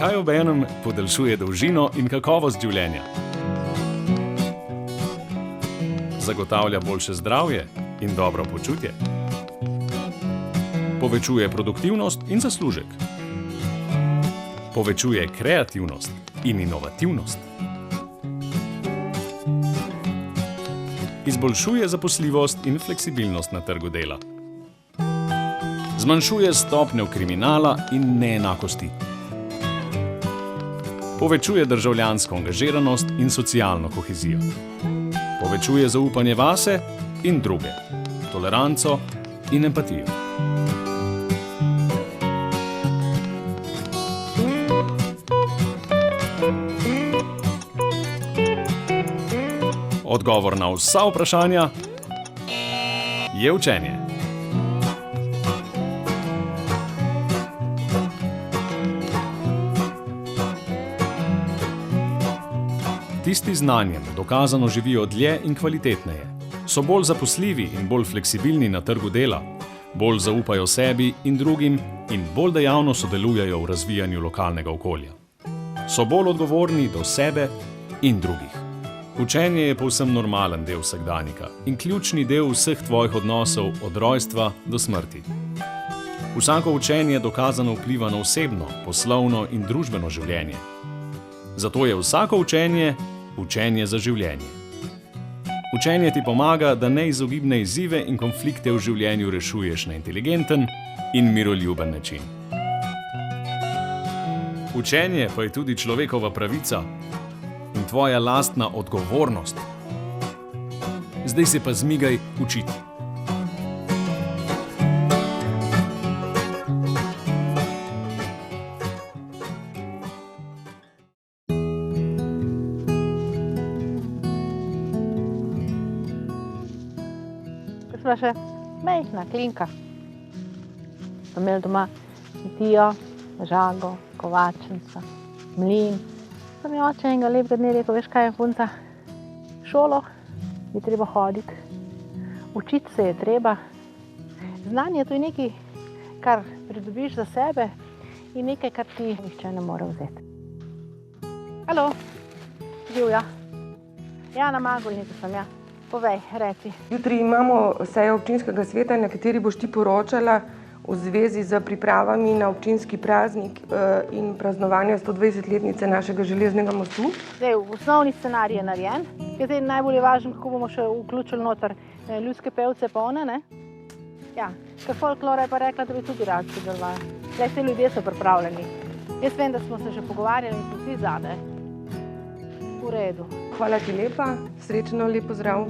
saj obenem podaljšuje dolžino in kakovost življenja. Zagotavlja boljše zdravje in dobro počutje. Povečuje produktivnost in zaslužek. Povečuje kreativnost in inovativnost. Izboljšuje zaposljivost in fleksibilnost na trgu dela. Zmanjšuje stopnjo kriminala in neenakosti. Povečuje državljansko angažiranost in socialno kohezijo. Povečuje zaupanje vase in druge, toleranco in empatijo. Odgovor na vsa vprašanja je učenje. Tisti z znanjem dokazano živijo dlje in kvalitetneje, so bolj zaposljivi in bolj fleksibilni na trgu dela, bolj zaupajo sebi in drugim in bolj dejavno sodelujejo v razvijanju lokalnega okolja. So bolj odgovorni do sebe in drugih. Učenje je povsem normalen del vsakdanjika in ključni del vseh tvojih odnosov od rojstva do smrti. Vsako učenje dokazano vpliva na osebno, poslovno in družbeno življenje. Zato je vsako učenje učenje za življenje. Učenje ti pomaga, da neizogibne izzive in konflikte v življenju rešuješ na inteligenten in miroljuben način. Učenje pa je tudi človekova pravica in tvoja lastna odgovornost. Zdaj se pa zmigaj učiti. Ko sva še majhna klinka, smo imeli doma kmetijo, žago, kovačnico, mlin. Sem mi oče enega lepega dne rekel, veš kaj je, punca, v šolo je treba hoditi, učiti se je treba. Znanje to je nekaj, kar pridobiš za sebe in nekaj, kar ti nihče ne more vzeti. Halo, živja. Jana Magolnik sem ja. Povej, reci. Jutri imamo sejo občinskega sveta, na kateri boš ti poročala v zvezi z pripravami na občinski praznik in praznovanje 120-letnice našega železnega mostu. Zdaj, osnovni scenarij je narejen. Zdaj, najbolj je važno, kako bomo še vključili noter ljudske pevce pa one, ne? Ja, ker folklora je pa rekla, da bi tudi rad sodelovali. Zdaj, vsi ljudje so pripravljeni. Jaz vem, da smo se že pogovarjali in so vsi zadaj. V redu. Hvala ti lepa, srečno, lep pozdrav.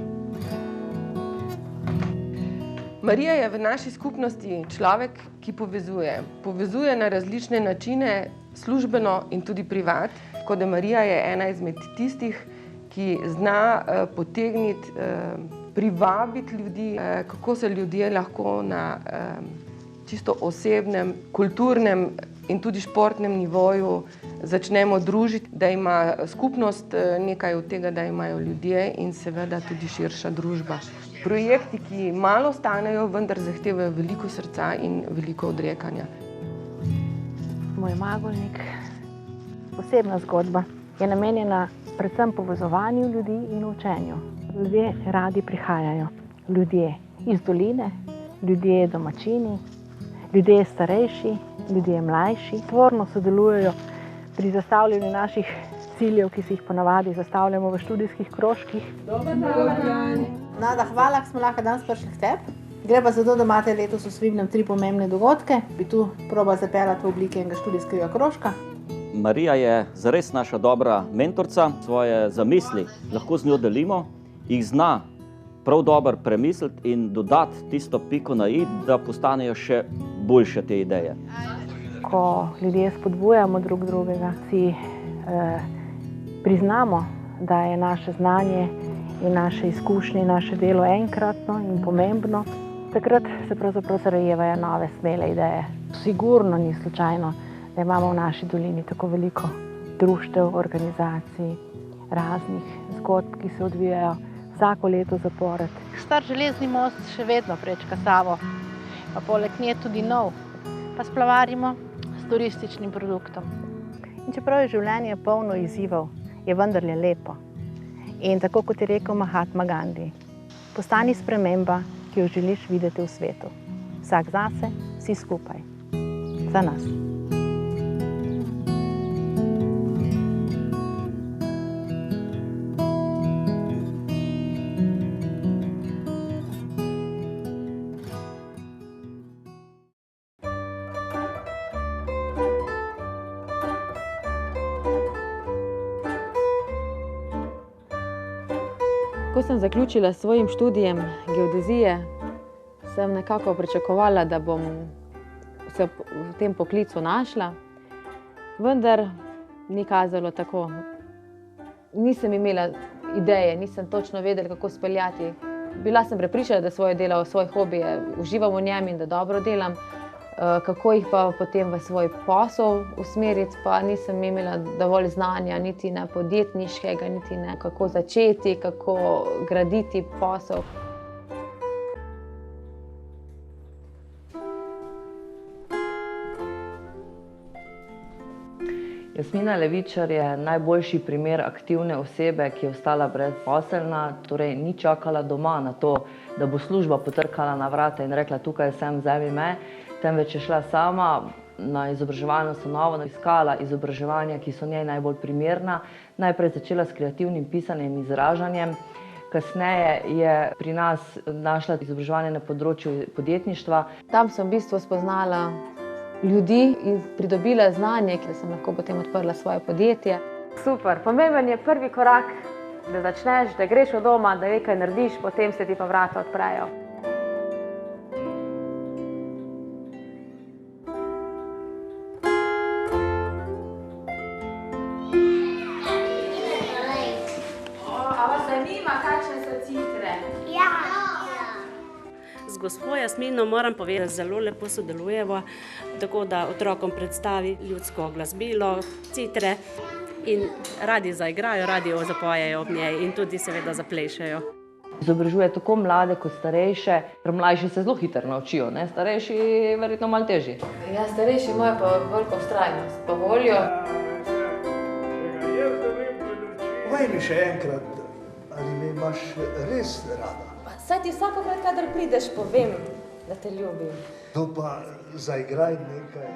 Marija je v naši skupnosti človek, ki povezuje. Povezuje na različne načine, službeno in tudi privat. Tako da Marija je ena izmed tistih, ki zna potegniti, privabiti ljudi, kako se ljudje lahko na čisto osebnem, kulturnem in tudi športnem nivoju začnemo družiti, da ima skupnost nekaj od tega, da imajo ljudje in seveda tudi širša družba. Projekti, ki malo stanejo, vendar zahtevajo veliko srca in veliko odrekanja. Moj Magolnik, posebna zgodba, je namenjena predvsem povezovanju ljudi in učenju. Ljudje radi prihajajo. Ljudje iz doline, ljudje domačini, ljudje starejši, ljudje mlajši. Tvorno sodelujejo pri zastavljanju naših ciljev, ki si jih ponavadi zastavljamo v študijskih krožkih. Dobar dan! Nada, hvala, ko smo lahko danes prišli k tebi. Gre pa za to, da imate letos v Svibnem 3 pomembne dogodke. Bi tu proba zapeljati v obliki enega študijskega krožka. Marija je zares naša dobra mentorca. Svoje zamisli lahko z njo delimo, jih zna prav dobro premisliti in dodati tisto piko na i, da postanejo še boljše te ideje. Ko ljudje spodbujamo drug drugega, si priznamo, da je naše znanje in naše izkušnje, naše delo enkratno in pomembno, takrat se pravzaprav zarojevajo nove smele ideje. Sigurno ni slučajno, da imamo v naši dolini tako veliko društev, organizacij, raznih zgodb, ki se odvijajo vsako leto zapored. Star železni most še vedno prečka Savo, pa poleg nje tudi nov, pa splavarimo s turističnim produktom. In čeprav je življenje polno izzivov, je vendarle lepo. In tako kot je rekel Mahatma Gandhi, postani sprememba, ki jo želiš videti v svetu. Vsak zase, vsi skupaj. Za nas. Ko sem zaključila s svojim študijem geodezije, sem nekako pričakovala, da bom se v tem poklicu našla, vendar ni kazalo tako. Nisem imela ideje, nisem točno vedela, kako speljati. Bila sem prepričana, da svoje delo, svoj hobi uživam v njem in da dobro delam. Kako jih pa potem v svoj posel usmeriti, pa nisem imela dovolj znanja, niti ne podjetniškega, niti ne kako začeti, kako graditi posel. Jasmina Levičar je najboljši primer aktivne osebe, ki je ostala brezposelna, torej ni čakala doma na to, da bo služba potrkala na vrata in rekla, tukaj sem, vzemi me, temveč je šla sama na izobraževalno ustanovo, iskala izobraževanja, ki so njej najbolj primerna. Najprej začela s kreativnim pisanjem in izražanjem, kasneje je pri nas našla izobraževanje na področju podjetništva. Tam sem v bistvu spoznala ljudi in pridobila znanje, ki sem lahko potem odprla svoje podjetje. Super, pomemben je prvi korak, da začneš, da greš od doma, da nekaj narediš, potem se ti pa vrata odprejo. A vas zanima, kakšne so citre? Ja. Z gospo Jasmino moram povedati, da zelo lepo sodelujemo, tako da otrokom predstavi ljudsko glasbilo, citre in radi zaigrajo, radi zapojejo ob njej in tudi seveda zaplešejo. Izobražuje tako mlade kot starejše, mlajši se zelo hitro naučijo, ne? Starejši verjetno malo težji. Ja, starejši imajo pa veliko vztrajnost, pa voljo. Povej mi še enkrat, ali me imaš res rada? Saj ti vsakokrat, kadar prideš, povem, da te ljubim. To pa zaigraj nekaj.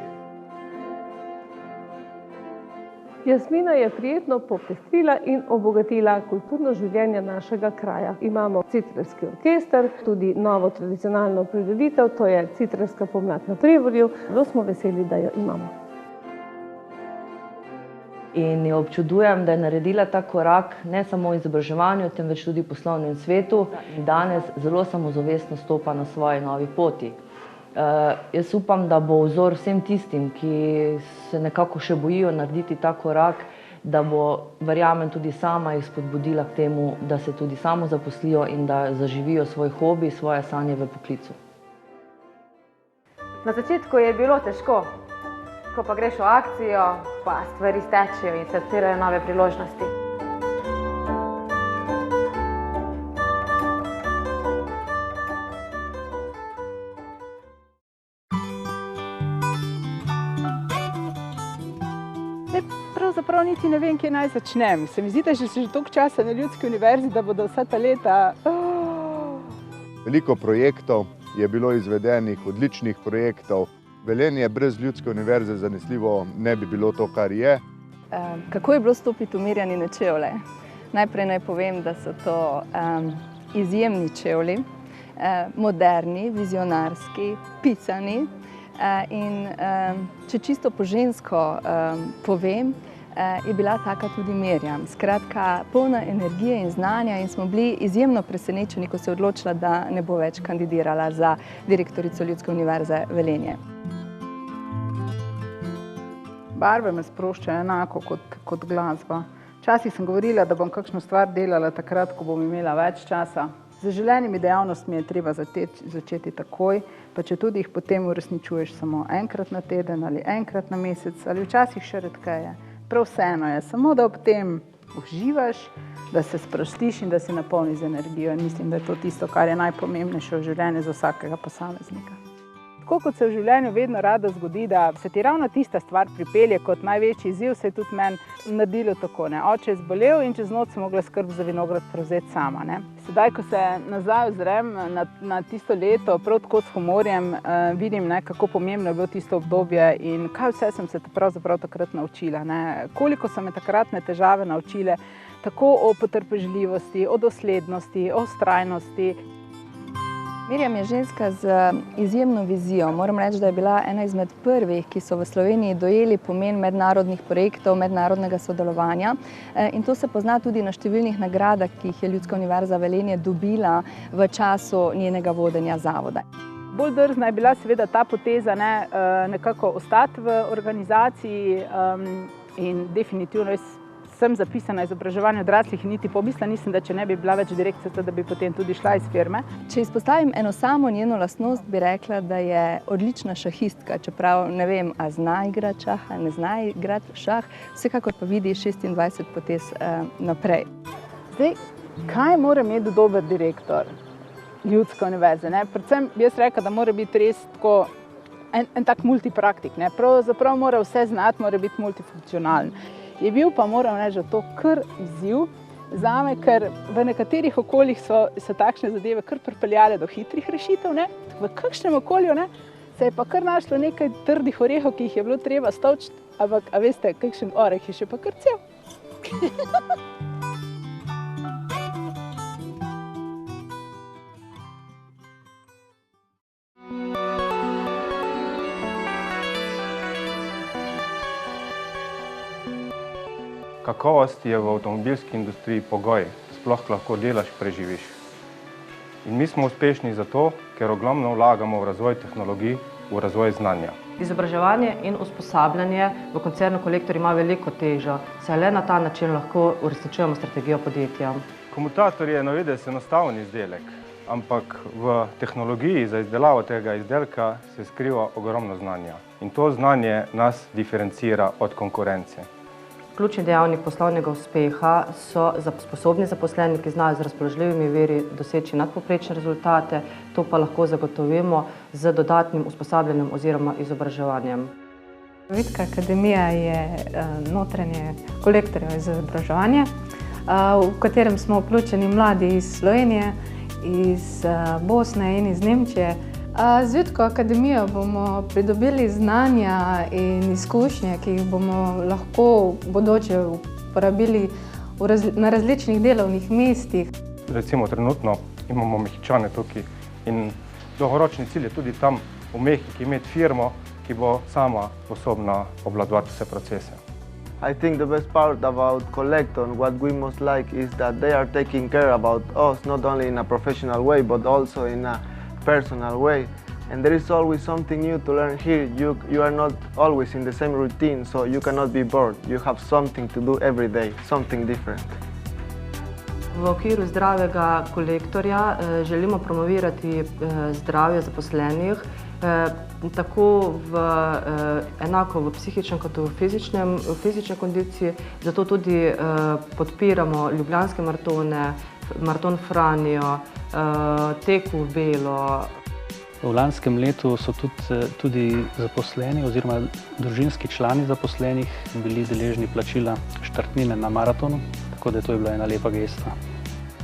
Jasmina je prijetno popestrila in obogatila kulturno življenje našega kraja. Imamo citrarski orkester, tudi novo tradicionalno prireditev, to je Citrarska pomlad na Prevalju. Zelo smo veseli, da jo imamo. In jo občudujem, da je naredila ta korak ne samo v izobraževanju, temveč tudi v poslovnem svetu. Danes zelo samozavestno stopa na svoji novi poti. Jaz upam, da bo vzor vsem tistim, ki se nekako še bojijo narediti ta korak, da bo, verjamem, tudi sama jih spodbudila k temu, da se tudi samo zaposlijo in da zaživijo svoj hobi, svoje sanje v poklicu. Na začetku je bilo težko. Ko pa greš v akcijo, pa stvari stečejo in se odpirajo nove priložnosti. Pravzaprav niti ne vem, kje naj začnem. Se mi zdi, da že toliko časa na Ljudski univerzi, da bodo vsa ta leta... Veliko projektov je bilo izvedenih, odličnih projektov. Velenje brez Ljudske univerze zanesljivo ne bi bilo to, kar je. Kako je bilo stopiti v Mirjanine čevlje? Najprej naj povem, da so to izjemni čevlji, moderni, vizionarski, pisani. In če čisto po žensko povem, je bila taka tudi Mirjam. Skratka, polna energije in znanja in smo bili izjemno presenečeni, ko se je odločila, da ne bo več kandidirala za direktorico Ljudske univerze Velenje. Barve me sproščajo enako kot glasba. Včasih sem govorila, da bom kakšno stvar delala takrat, ko bom imela več časa. Z želenimi dejavnostmi je treba začeti takoj, pa če tudi jih potem uresničuješ samo enkrat na teden ali enkrat na mesec ali včasih še redkeje. Prav vseeno je, samo da ob tem uživaš, da se sprostiš in da se napolniš z energijo. In mislim, da je to tisto, kar je najpomembnejše v življenju za vsakega posameznika. Tako kot se v življenju vedno rado zgodi, da se ti ravno tista stvar pripelje kot največji izziv, se je tudi meni naredilo tako. Oče je zbolel in čez noč sem mogla skrb za vinograd prevzeti sama. Sedaj, ko se nazaj ozrem na tisto leto, prav tako s humorjem, vidim, kako pomembno je bilo tisto obdobje in kaj vse sem se pravzaprav takrat naučila. Koliko so me takratne težave naučile, tako o potrpežljivosti, o doslednosti, o vztrajnosti. Mirjam je ženska z izjemno vizijo. Moram reči, da je bila ena izmed prvih, ki so v Sloveniji dojeli pomen mednarodnih projektov, mednarodnega sodelovanja. In to se pozna tudi na številnih nagradah, ki jih je Ljudska univerza Velenje dobila v času njenega vodenja zavoda. Bolj drzna je bila seveda ta poteza nekako ostati v organizaciji in definitivno sem zapisana izobraževanje odraslih in niti pomisla nisem, da če ne bi bila več direktorica, da bi potem tudi šla iz firme. Če izpostavim eno samo njeno lastnost, bi rekla, da je odlična šahistka, čeprav ne vem, a zna igrati šah, a ne zna igrati šah, vsekakor pa vidi 26 potez naprej. Zdaj, kaj mora imeti dober direktor Ljudske univerze? Predvsem bi jaz rekla, da mora biti res tako en tak multipraktik. Pravzaprav mora vse znati, mora biti multifunkcionalen. Je bil pa, moram reči, to kar izziv zame, ker v nekaterih okoljih so takšne zadeve kar pripeljale do hitrih rešitev. V kakšnem okolju se je pa kar našlo nekaj trdih orehov, ki jih je bilo treba stolčiti, ampak, a veste, kakšen oreh je še pa kar cel. Kakovost je v avtomobilski industriji pogoj, da sploh lahko delaš, preživiš. In mi smo uspešni zato, ker ogromno vlagamo v razvoj tehnologij, v razvoj znanja. Izobraževanje in usposabljanje v koncernu Kolektor ima veliko težo, saj le na ta način lahko uresničujemo strategijo podjetja. Komutator je na videz enostaven izdelek, ampak v tehnologiji za izdelavo tega izdelka se skriva ogromno znanja. In to znanje nas diferencira od konkurence. Ključni dejavnik poslovnega uspeha so sposobni zaposleni, ki znajo z razpoložljivimi viri doseči nadpovprečne rezultate, to pa lahko zagotovimo z dodatnim usposabljanjem oziroma izobraževanjem. Vitka akademija je notranje Kolektorjevo izobraževanje, v katerem smo vključeni mladi iz Slovenije, iz Bosne in iz Nemčije. Z Vitko akademijo bomo pridobili znanja in izkušnje, ki jih bomo lahko v bodoče uporabili na različnih delovnih mestih. Recimo trenutno imamo Mehičane tukaj in dolgoročni cilj je tudi tam v Mehiki imeti firmo, ki bo sama sposobna obvladovati vse procese. I think the best part about Kolektor, what we most like, is that they are taking care about us, not only in a professional way, but also in a personal way. And there is always something new to learn here. You are not always in the same routine, so you cannot be bored. You have something to do every day, something different. V okviru zdravega kolektorja želimo promovirati zdravje zaposlenih, tako enako v psihičnem kot v fizični kondiciji, zato tudi podpiramo ljubljanske maratone, maraton Franjo, tek v belo. V lanskem letu so tudi zaposleni oziroma družinski člani zaposlenih bili deležni plačila štartnine na maratonu, tako da to je bila ena lepa gesta.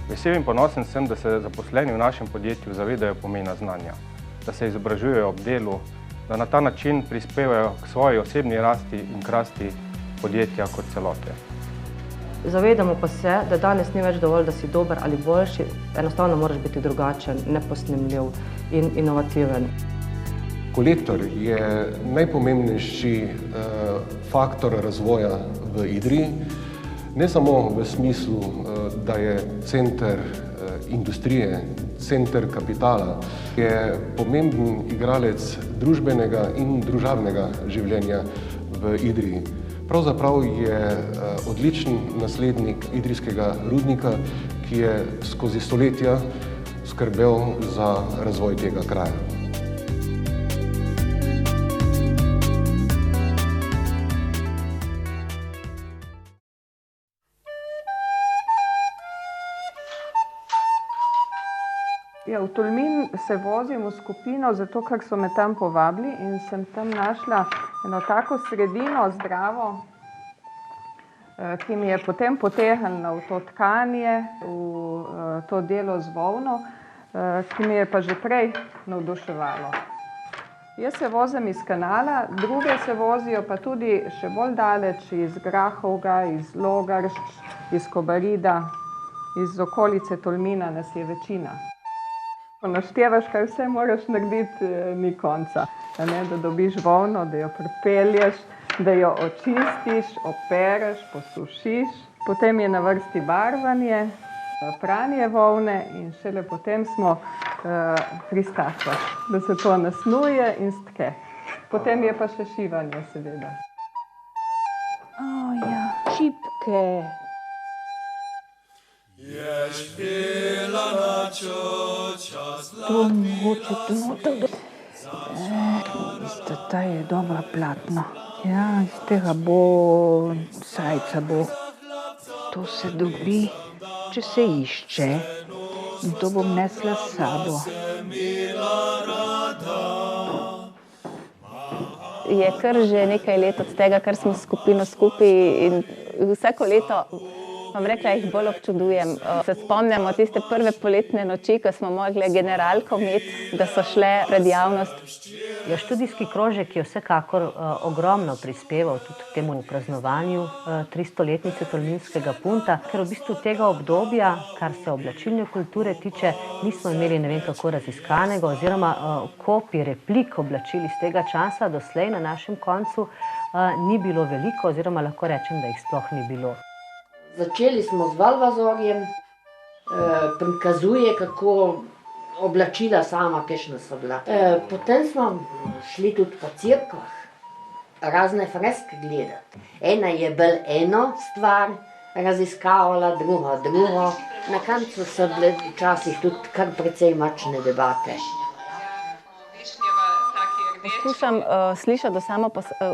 Vesel in ponosen sem, da se zaposleni v našem podjetju zavedajo pomena znanja, da se izobražujejo ob delu, da na ta način prispevajo k svoji osebni rasti in k rasti podjetja kot celote. Zavedamo pa se, da danes ni več dovolj, da si dober ali boljši, enostavno moraš biti drugačen, neposnemljiv in inovativen. Kolektor je najpomembnejši faktor razvoja v Idriji, ne samo v smislu, da je center industrije, center kapitala, je pomemben igralec družbenega in družabnega življenja v Idriji. Pravzaprav je odličen naslednik idrijskega rudnika, ki je skozi stoletja skrbel za razvoj tega kraja. Ja, v Tolmin se vozim v skupino, zato ker so me tam povabili in sem tam našla eno tako sredino zdravo, ki mi je potem potegnila v to tkanje, v to delo z volno, ki mi je pa že prej navduševalo. Jaz se vozim iz Kanala, druge se vozijo pa tudi še bolj daleč, iz Grahovga, iz Logaršč, iz Kobarida, iz okolice Tolmina nas je večina. Ko naštevaš, kaj vse moraš narediti, ni konca. Da dobiš volno, da jo pripelješ, da jo očistiš, opereš, posušiš. Potem je na vrsti barvanje, pranje volne in šele potem smo pri statvah, da se to nasnuje in stke. Potem je pa še šivanje, seveda. Ja, čipke. To mogoče to noter. Ta je dobra platno. Ja, iz tega bo, srajca bo. To se dobi, če se išče. In to bom nesla s sabo. Je kar že nekaj let od tega, kar smo s skupino skupaj in vsako leto, vam rekla, jih bolj občudujem. Se spomnimo tiste prve poletne noči, ko smo mogli generalko imeti, da so šle pred javnost. Ja, študijski krožek je vsekakor ogromno prispeval tudi k temu praznovanju 300-letnice Tolminskega punta, ker v bistvu tega obdobja, kar se oblačilne kulture tiče, nismo imeli ne vem kako raziskanega oziroma kopij, replik oblačil iz tega časa doslej na našem koncu ni bilo veliko oziroma lahko rečem, da jih sploh ni bilo. Začeli smo z Valvazorjem, prikazuje, kako oblačila sama, kakšna so bila. Potem smo šli tudi po cerkvah, razne freske gledati. Ena je bolj eno stvar raziskavala, druga drugo. Na koncu so bile včasih tudi kar precej močne debate. Poskušam slišati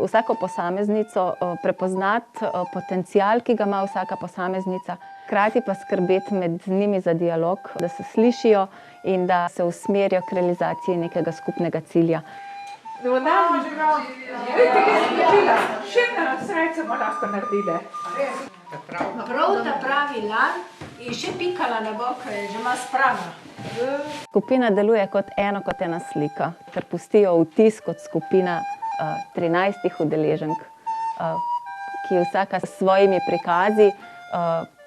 vsako posameznico, prepoznati potencial, ki ga ima vsaka posameznica, hkrati pa skrbeti med njimi za dialog, da se slišijo in da se usmerijo k realizaciji nekega skupnega cilja. Dobar dan, žival. Vidite, kaj sem kupila? Še ena srajca bomo lahko naredili. Prav ta pravi lan in še pikala ne bo, ker je že ima sprava. Skupina deluje kot ena slika, ker pustijo vtis kot skupina 13 udeleženk, ki vsaka s svojimi prikazi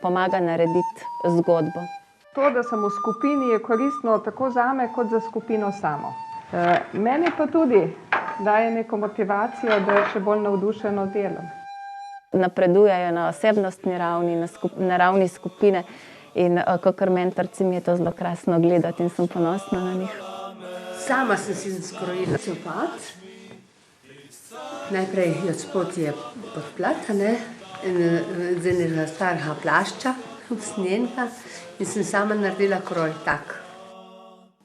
pomaga narediti zgodbo. To, da sem v skupini, je koristno tako zame kot za skupino samo. Meni pa tudi daje neko motivacijo, da je še bolj navdušeno delom. Napredujejo na osebnostni ravni, na ravni skupine in kakor mentorci mi je to zelo krasno gledati in sem ponosna na njih. Sama sem si skrojila copat. Najprej od spod je podplatane z enega starega plašča, usnjenega in sem sama naredila kroj tak.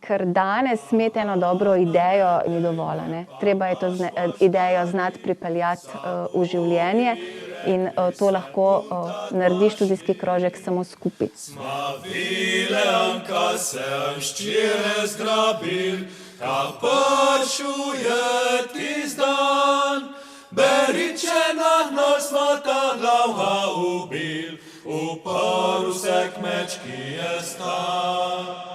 Ker danes imeti eno dobro idejo ni dovolj. Treba je to idejo znati pripeljati v življenje in to lahko naredi študijski krožek samo skupaj. Sma vile anka sem ščire zgrabil, kak pršuje tis dan. Beriče nahnal smo ta glavga ubil, uprl se k mečki je stan.